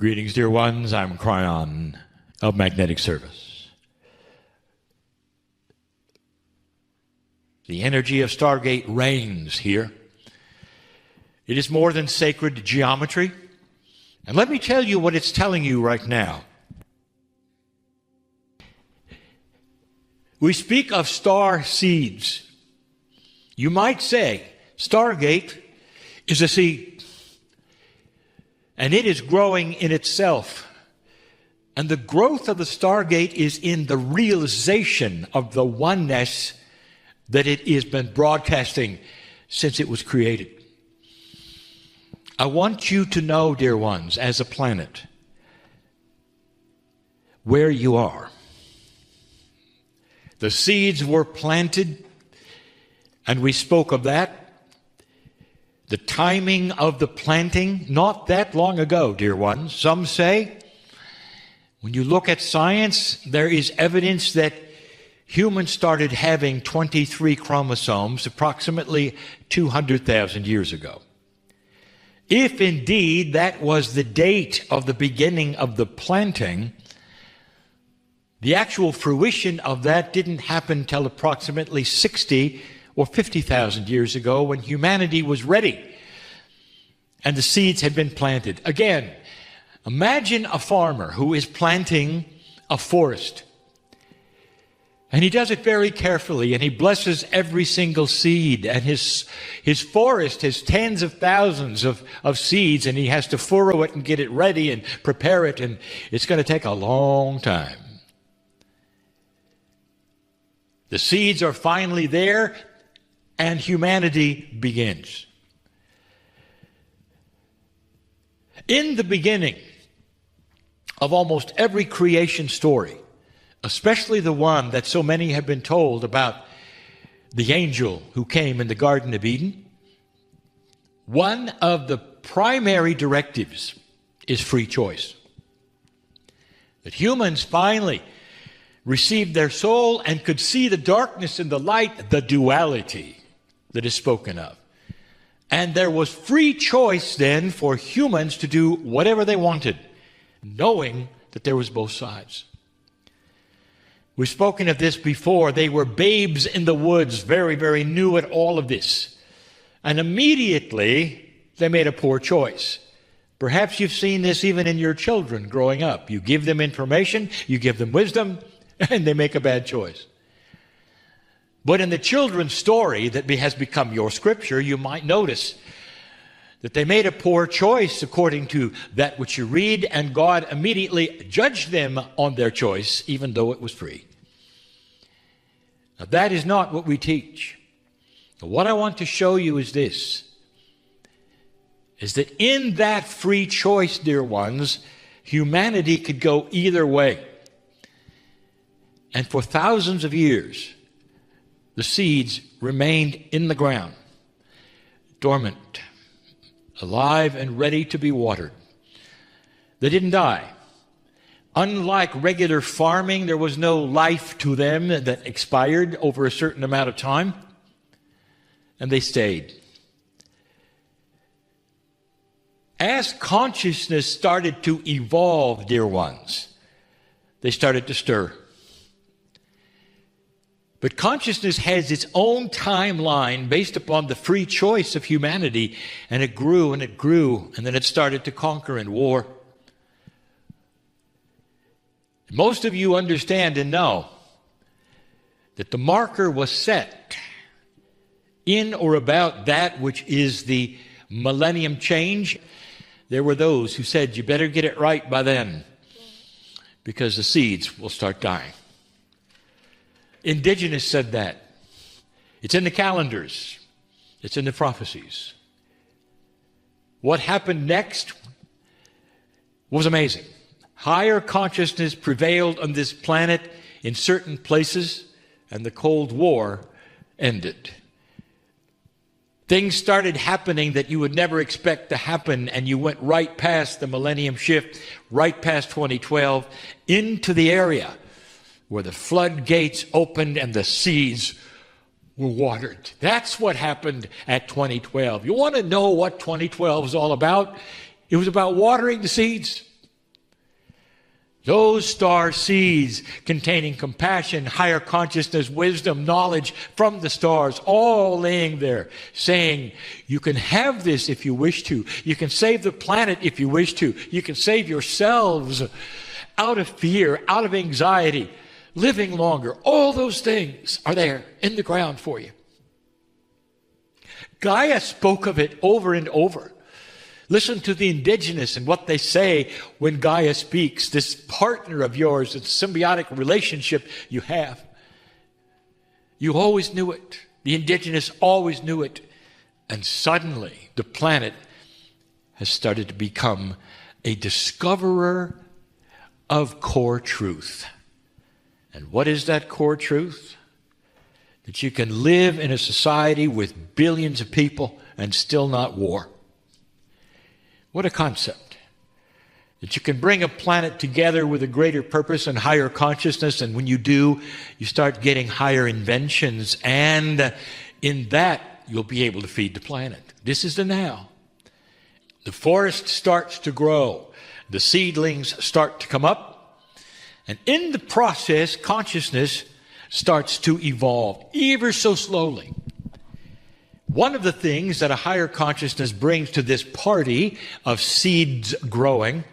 Greetings, dear ones. I'm Kryon of Magnetic Service. The energy of Stargate reigns here. It is more than sacred geometry. And let me tell you what it's telling you right now. We speak of star seeds. You might say Stargate is a seed. And it is growing in itself. And the growth of the Stargate is in the realization of the oneness that it has been broadcasting since it was created. I want you to know, dear ones, as a planet, where you are. The seeds were planted, and we spoke of that. The timing of the planting, not that long ago, dear ones. Some say, when you look at science, there is evidence that humans started having 23 chromosomes approximately 200,000 years ago. If indeed that was the date of the beginning of the planting, the actual fruition of that didn't happen till approximately 60 or 50,000 years ago when humanity was ready and the seeds had been planted. Again, imagine a farmer who is planting a forest. And he does it very carefully, and he blesses every single seed. And his forest has tens of thousands of seeds, and he has to furrow it and get it ready and prepare it, and it's going to take a long time. The seeds are finally there, and humanity begins. In the beginning of almost every creation story, especially the one that so many have been told about the angel who came in the Garden of Eden, one of the primary directives is free choice. That humans finally received their soul and could see the darkness and the light, the duality that is spoken of. And there was free choice then for humans to do whatever they wanted, knowing that there was both sides. We've spoken of this before. They were babes in the woods, very, very new at all of this. And immediately they made a poor choice. Perhaps you've seen this even in your children growing up. You give them information, you give them wisdom, and they make a bad choice. But in the children's story that has become your scripture, you might notice that they made a poor choice according to that which you read, and God immediately judged them on their choice, even though it was free. Now, that is not what we teach. What I want to show you is this, is that in that free choice, dear ones, humanity could go either way. And for thousands of years, the seeds remained in the ground, dormant, alive and ready to be watered. They didn't die. Unlike regular farming, there was no life to them that expired over a certain amount of time, and they stayed. As consciousness started to evolve, dear ones, they started to stir. But consciousness has its own timeline based upon the free choice of humanity, and it grew, and then it started to conquer in war. Most of you understand and know that the marker was set in or about that which is the millennium change. There were those who said, you better get it right by then, because the seeds will start dying. Indigenous said that. It's in the calendars. It's in the prophecies. What happened next was amazing. Higher consciousness prevailed on this planet in certain places, and the Cold War ended. Things started happening that you would never expect to happen, and you went right past the millennium shift, right past 2012, into the area where the floodgates opened and the seeds were watered. That's what happened at 2012. You want to know what 2012 was all about? It was about watering the seeds. Those star seeds containing compassion, higher consciousness, wisdom, knowledge from the stars, all laying there, saying, you can have this if you wish to. You can save the planet if you wish to. You can save yourselves out of fear, out of anxiety, living longer. All those things are there in the ground for you. Gaia spoke of it over and over. Listen to the indigenous and what they say when Gaia speaks, this partner of yours, this symbiotic relationship you have. You always knew it. The indigenous always knew it. And suddenly the planet has started to become a discoverer of core truth. And what is that core truth? That you can live in a society with billions of people and still not war. What a concept. That you can bring a planet together with a greater purpose and higher consciousness, and when you do, you start getting higher inventions, and in that, you'll be able to feed the planet. This is the now. The forest starts to grow. The seedlings start to come up, and in the process, consciousness starts to evolve, ever so slowly. One of the things that a higher consciousness brings to this party of seeds growing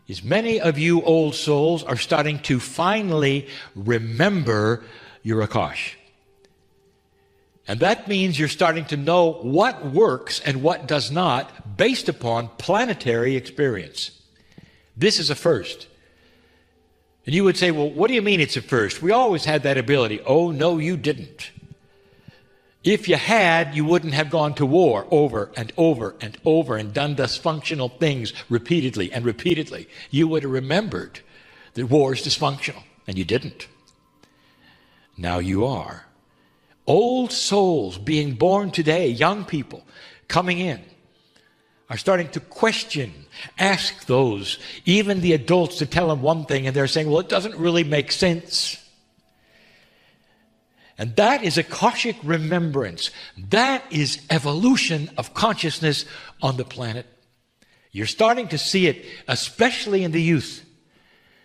is many of you old souls are starting to finally remember your Akash. And that means you're starting to know what works and what does not based upon planetary experience. This is a first. And you would say, well, what do you mean it's a first? We always had that ability. Oh, no, you didn't. If you had, you wouldn't have gone to war over and over and over and done dysfunctional things repeatedly and repeatedly. You would have remembered that war is dysfunctional, and you didn't. Now you are. Old souls being born today, young people coming in, are starting to question, ask those, even the adults, to tell them one thing, and they're saying, well, it doesn't really make sense. And that is Akashic remembrance. That is evolution of consciousness on the planet. You're starting to see it, especially in the youth,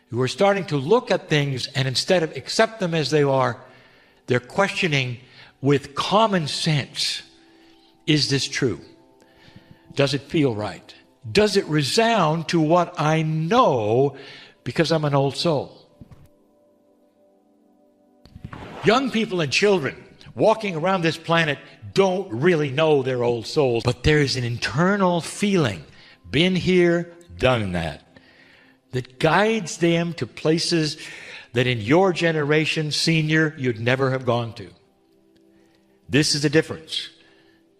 who are starting to look at things and instead of accept them as they are, they're questioning with common sense. Is this true? Does it feel right? Does it resound to what I know because I'm an old soul? Young people and children walking around this planet don't really know their old souls, but there is an internal feeling, been here, done that guides them to places that in your generation, senior, you'd never have gone to. This is the difference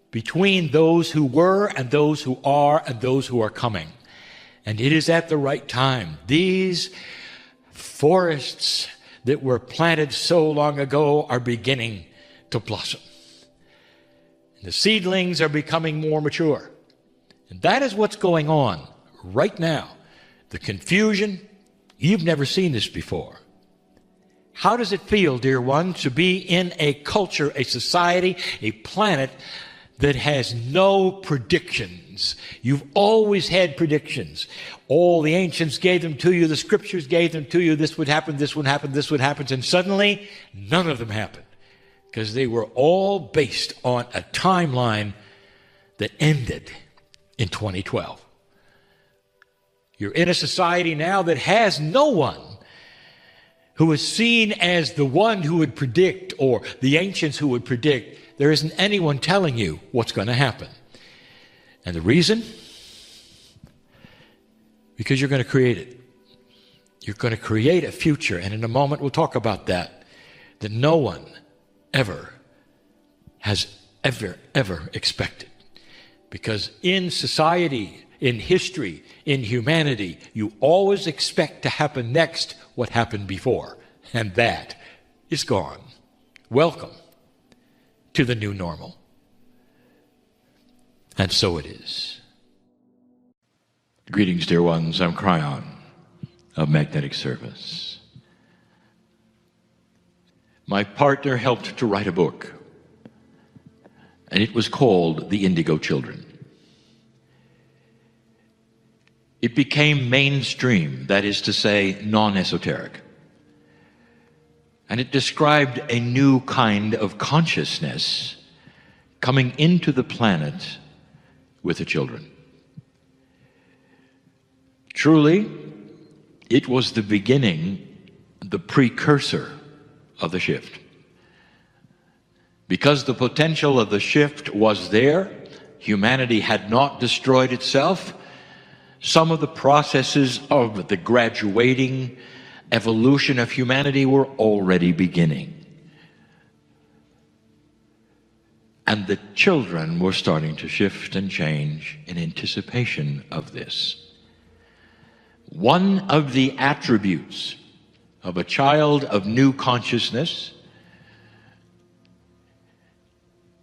between those who were and those who are and those who are coming. And it is at the right time. These forests that were planted so long ago are beginning to blossom. And the seedlings are becoming more mature. And that is what's going on right now. The confusion, you've never seen this before. How does it feel, dear one, to be in a culture, a society, a planet that has no predictions? You've always had predictions. All the ancients gave them to you, the scriptures gave them to you, this would happen, this would happen, this would happen, and suddenly none of them happened because they were all based on a timeline that ended in 2012. You're in a society now that has no one who is seen as the one who would predict, or the ancients who would predict. There isn't anyone telling you what's going to happen. And the reason? Because you're going to create it. You're going to create a future, and in a moment we'll talk about that no one ever has ever expected. Because in society, in history, in humanity, you always expect to happen next what happened before, and that is gone. Welcome to the new normal. And so it is. Greetings, dear ones. I'm Kryon of Magnetic Service. My partner helped to write a book, and it was called The Indigo Children. It became mainstream, that is to say, non-esoteric. And it described a new kind of consciousness coming into the planet with the children. Truly, it was the beginning, the precursor of the shift. Because the potential of the shift was there, humanity had not destroyed itself, some of the processes of the graduating evolution of humanity were already beginning. And the children were starting to shift and change in anticipation of this. One of the attributes of a child of new consciousness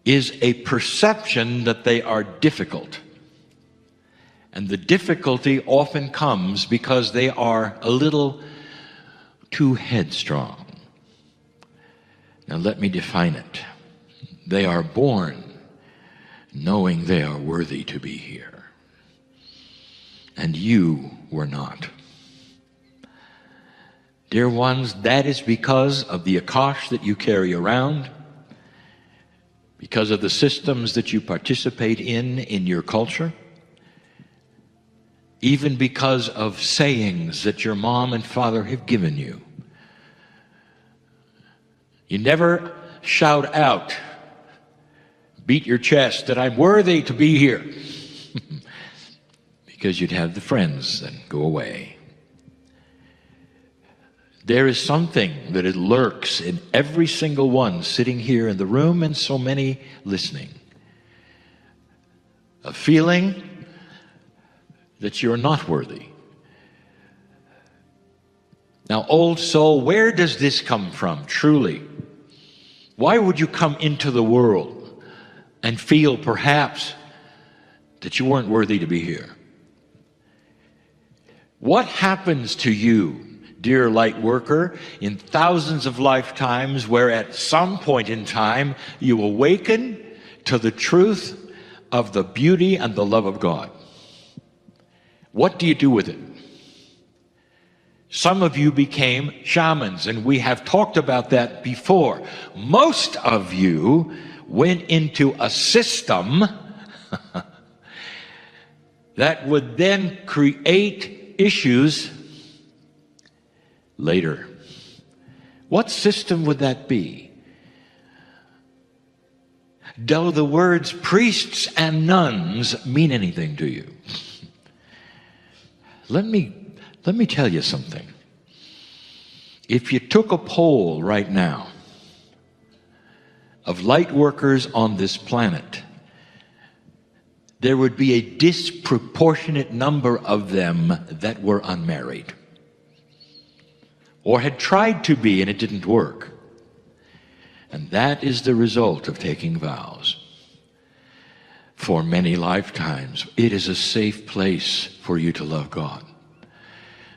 is a perception that they are difficult. And the difficulty often comes because they are a little too headstrong. Now let me define it. They are born knowing they are worthy to be here. And you were not. Dear ones, that is because of the Akash that you carry around, because of the systems that you participate in your culture, even because of sayings that your mom and father have given you. You never shout out, beat your chest that I'm worthy to be here, because you'd have the friends that go away. There is something that it lurks in every single one sitting here in the room and so many listening. A feeling that you're not worthy. Now, old soul, where does this come from, truly? Why would you come into the world and feel perhaps that you weren't worthy to be here? What happens to you, dear light worker, in thousands of lifetimes where at some point in time you awaken to the truth of the beauty and the love of God? What do you do with it? Some of you became shamans, and we have talked about that before. Most of you went into a system that would then create issues later. What system would that be? Do the words priests and nuns mean anything to you? Let me tell you something. If you took a poll right now of light workers on this planet, there would be a disproportionate number of them that were unmarried or had tried to be and it didn't work. And that is the result of taking vows. For many lifetimes, it is a safe place for you to love God.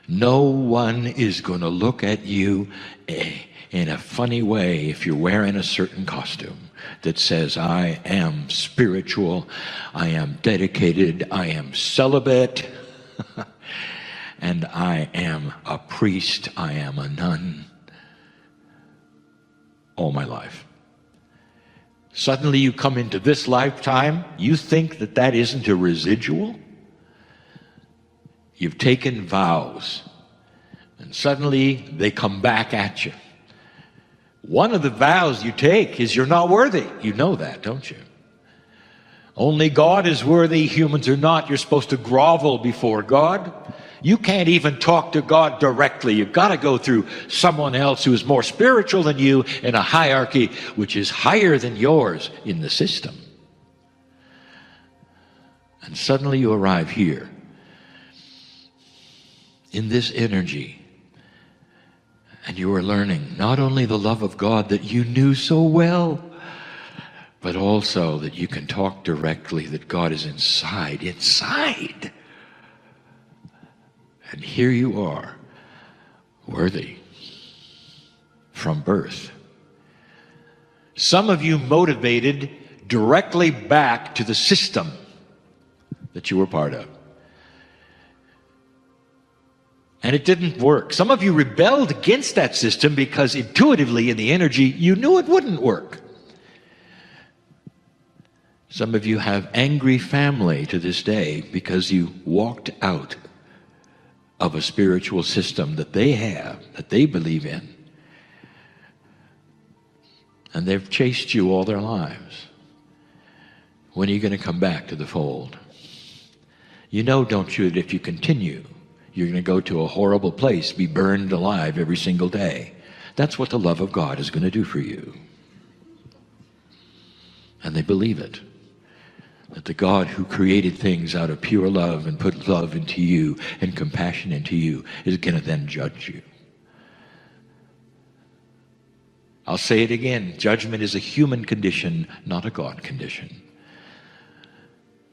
No one is going to look at you in a funny way if you're wearing a certain costume that says, I am spiritual, I am dedicated, I am celibate, and I am a priest, I am a nun, all my life. Suddenly you come into this lifetime, you think that that isn't a residual? You've taken vows, and suddenly they come back at you. One of the vows you take is you're not worthy. You know that, don't you? Only God is worthy, humans are not. You're supposed to grovel before God. You can't even talk to God directly. You've got to go through someone else who is more spiritual than you in a hierarchy which is higher than yours in the system. And suddenly you arrive here in this energy, and you are learning not only the love of God that you knew so well, but also that you can talk directly, that God is inside. And here you are, worthy from birth. Some of you motivated directly back to the system that you were part of. And it didn't work. Some of you rebelled against that system because intuitively in the energy you knew it wouldn't work. Some of you have angry family to this day because you walked out of a spiritual system that they have, that they believe in. And they've chased you all their lives. When are you going to come back to the fold? You know, don't you, that if you continue, you're going to go to a horrible place, be burned alive every single day. That's what the love of God is going to do for you. And they believe it. That the God who created things out of pure love and put love into you and compassion into you is going to then judge you. I'll say it again. Judgment is a human condition, not a God condition.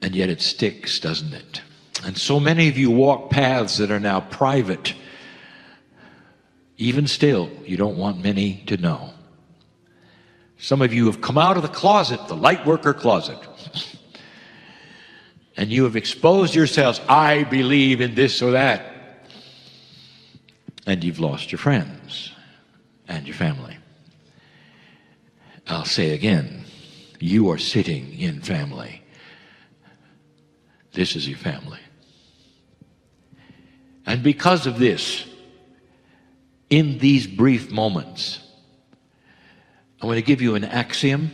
And yet it sticks, doesn't it? And so many of you walk paths that are now private. Even still, you don't want many to know. Some of you have come out of the closet, the light worker closet. And you have exposed yourselves, I believe in this or that. And you've lost your friends and your family. I'll say again, you are sitting in family. This is your family. And because of this, in these brief moments, I want to give you an axiom,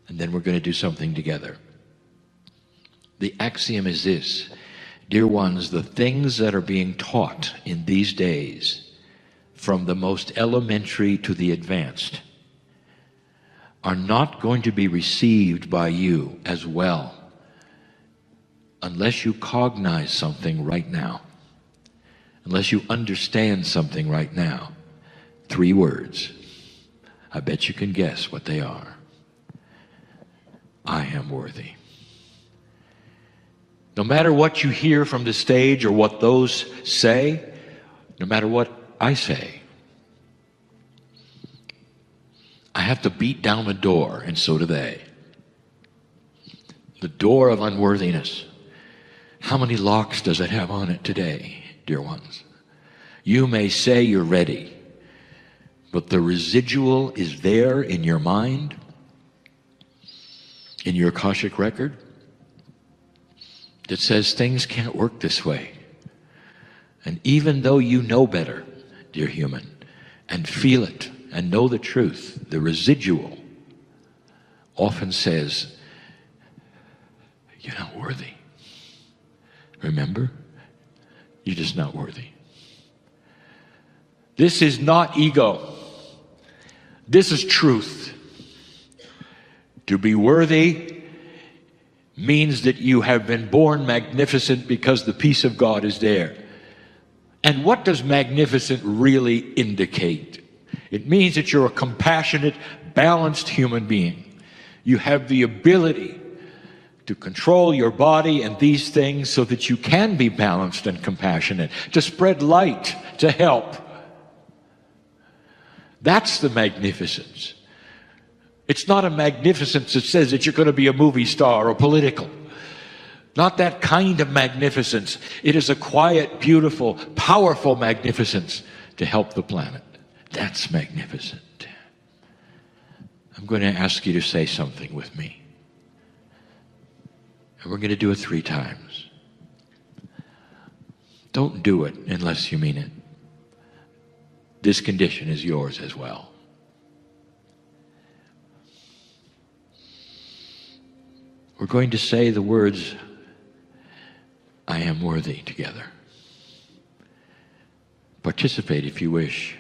and then we're going to do something together. The axiom is this: dear ones, the things that are being taught in these days, from the most elementary to the advanced, are not going to be received by you as well unless you cognize something right now, unless you understand something right now. 3 words. I bet you can guess what they are. I am worthy. No matter what you hear from the stage or what those say, no matter what I say, I have to beat down the door, and so do they. The door of unworthiness. How many locks does it have on it today, dear ones? You may say you're ready, but the residual is there in your mind, in your Akashic record, that says things can't work this way. And even though you know better, dear human, and feel it and know the truth, the residual often says, you're not worthy. Remember? You're just not worthy. This is not ego. This is truth. To be worthy means that you have been born magnificent because the peace of God is there. And what does magnificent really indicate? It means that you're a compassionate, balanced human being. You have the ability to control your body and these things so that you can be balanced and compassionate, to spread light, to help. That's the magnificence. It's not a magnificence that says that you're going to be a movie star or political. Not that kind of magnificence. It is a quiet, beautiful, powerful magnificence to help the planet. That's magnificent. I'm going to ask you to say something with me. And we're going to do it 3 times. Don't do it unless you mean it. This condition is yours as well. We're going to say the words, I am worthy, together. Participate if you wish.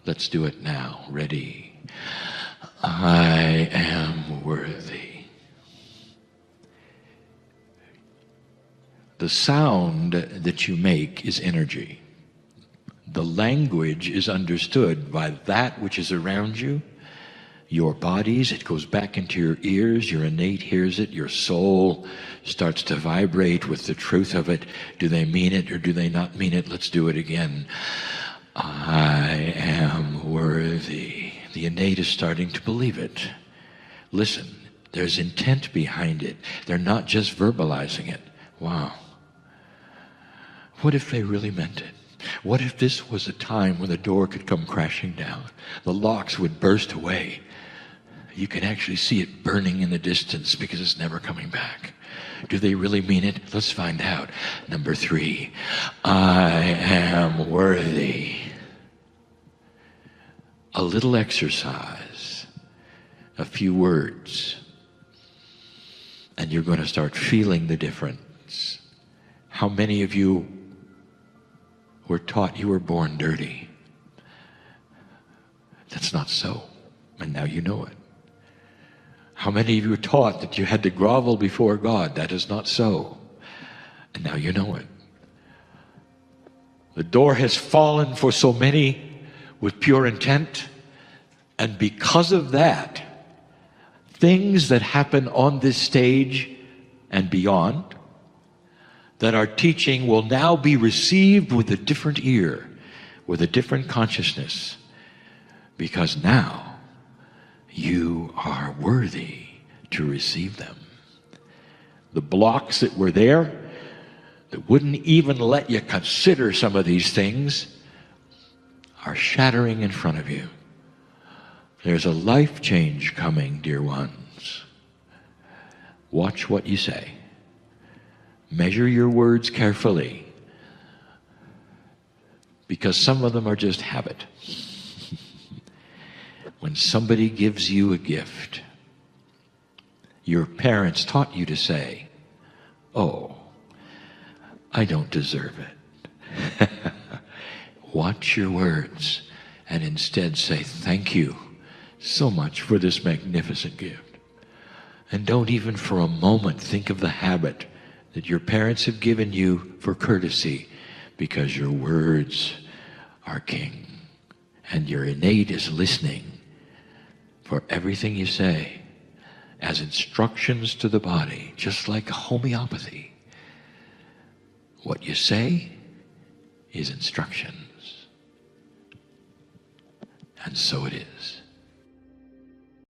Let's do it now. Ready? I am worthy. The sound that you make is energy. The language is understood by that which is around you, your bodies. It goes back into your ears. Your innate hears it. Your soul starts to vibrate with the truth of it. Do they mean it or do they not mean it? Let's do it again. I am worthy. The innate is starting to believe it. Listen, there's intent behind it. They're not just verbalizing it. Wow. What if they really meant it? What if this was a time when the door could come crashing down? The locks would burst away. You can actually see it burning in the distance because it's never coming back. Do they really mean it? Let's find out. Number 3, I am worthy. A little exercise, a few words, and you're going to start feeling the difference. How many of you were taught you were born dirty? That's not so, and now you know it. How many of you were taught that you had to grovel before God? That is not so, and now you know it. The door has fallen for so many with pure intent, and because of that, things that happen on this stage and beyond that our teaching will now be received with a different ear, with a different consciousness, because now you are worthy to receive them. The blocks that were there that wouldn't even let you consider some of these things are shattering in front of you. There's a life change coming, dear ones. Watch what you say. Measure your words carefully, because some of them are just habit. When somebody gives you a gift, your parents taught you to say, "Oh, I don't deserve it." Watch your words and instead say, "Thank you so much for this magnificent gift." And don't even for a moment think of the habit that your parents have given you for courtesy, because your words are king and your innate is listening for everything you say as instructions to the body, just like homeopathy. What you say is instructions. And so it is.